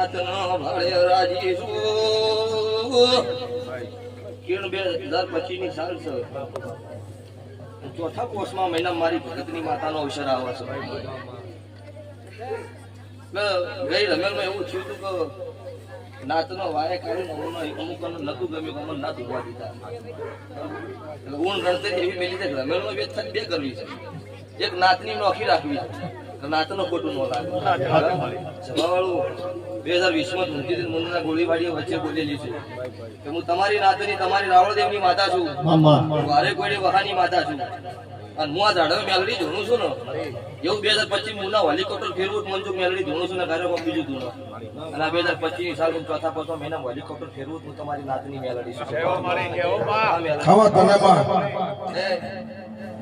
નાથ નો ભાળે રાજી છું કિરણ 2025 ની સાલ છે ચોથા પોષમાં મહિના મારી ભગતની માતાનો અવસર આવે છે ગઈ રમેલમાં એવું થયું હતું કે નાતનો વાય કાઢીને અમુક નતું ગમ્યું અમને ના ધોવા દીધા એટલે ઊણ ગણતરી એવી મેલી છે રમેલનો વેદ થાય બે કરવી છે એક નાતની નોખી રાખવી છે નાતનો ખોટું ન લાગે સભાવાળું 2020 માં ધૂમતી મુન્ના ગોળીબાડી વચ્ચે બોલેલી છે કે હું તમારી નાતની તમારી રાવળદેવની માતા છું વારે કોઈને વહાની માતા છું અને હું આ ઝાડવે મેલડી ધોણું છું ને એવું 2025 મુન્ના હેલિકોપ્ટર ફેરવું મન જો મેલડી ધોણું છું ને કાર્યમાં બીજું ધોણું અને આ 2025 સાલ ચોથા પાંચમા મહિના હેલિકોપ્ટર ફેરવું હું તમારી નાતની મેલડી છું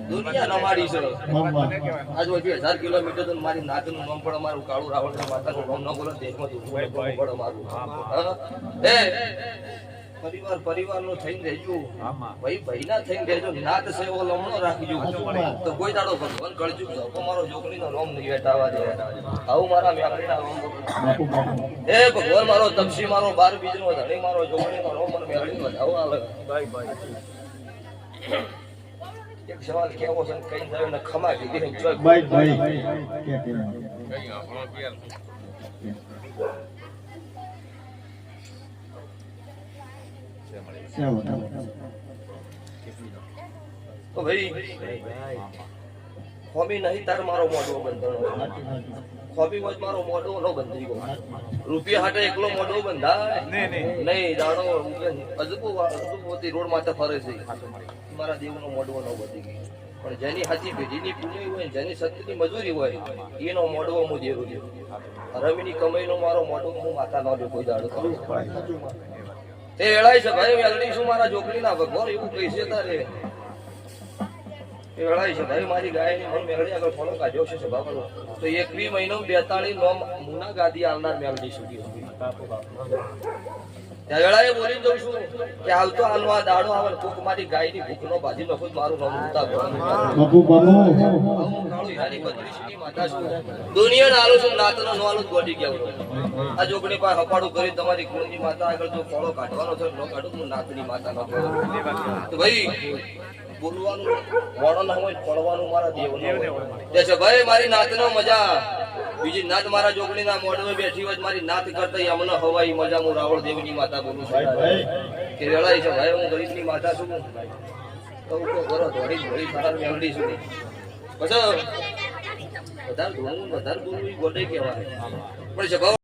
દુનિયા નમાડી છે આજ 1000 કિલોમીટર તો મારી નાતનું નામ પણ અમારું કાળું રાવણ માતાનું નામ ન બોલો દેશમાં પણ અમારું પરિવાર નો થઈને રહેજો ભાઈ ના થઈને રહેજો નાત સેવો લમણો રાખજો તો કોઈ દાડો ભગવાન કળજુ મારો છોકરી નો રોમ નહીં વેટાવા દે આવું મારા મેળડીના રોમ ભગવાન મારો તપસી મારો 12 બીજ નો ધણી મારો છોકરી નો રોમ મેળડી વધાવો આવે એક સવાલ કેવો છે કઈ થયો ને ખમા કીધી ને ભાઈ તો ભાઈ ખોમી નહીં તાર મારો મોઢો બંધણો ખોમી વચ મારો મોઢો નો બંધી ગયો રૂપિયા હાટે એકલો મોઢો બંધાય નહીં દાડો અજબોતી રોડ માથે ફરે છે મારા દેવનો મોઢવો નો બધી ગયો પણ જેની હાથી પેઢીની પૂરી હોય જેની સત્યની મજૂરી હોય એનો મોઢવો હું દેવું છું રમીની કમાઈનો મારો મોઢવો હું માતા ન દે કોઈ દાડો તે વેળાય છે ભાઈ વેલડી શું મારા જોકડીના ભગવાન એવું કહી છે તારે એ વેળાય છે ભાઈ મારી ગાયની મન મેલડી આગળ ફોલો કાઢ્યો છે સભા કરો તો 21 મહિનો 42 નો મુના ગાદી આવનાર મેલડી સુધી ત્યાં વેળાએ બોલી દઉં છું કે આવતો હાલનો આ દાડો આવે કોક મારી ગાયની ભૂખનો ભાજી નખો મારું નામ ઉતા દુનિયા આલો છું નાતનો નવાલો ગોડી ગયા આ જોગણી પાસે હપાડું કરી તમારી કુળની માતા આગળ જો ફોળો કાઢવાનો છે ન કાઢું હું નાતની માતા ન તો ભાઈ બોલવાનું મોડો ના હોય પડવાનું મારા દેવનો છે ભાઈ મારી નાતનો મજા બીજી નાત મારા જોગણીના મોઢે બેઠી હોય મારી નાત કરતા અમને હવાઈ મજા હું રાવળ દેવની માતા બોલું છું કે વેળાય છે ભાઈ હું ગરીબની માતા છું તો કરો ધોળી સારા મેળડી છું પછી વધારે બોલવું ગોડે કહેવાય પણ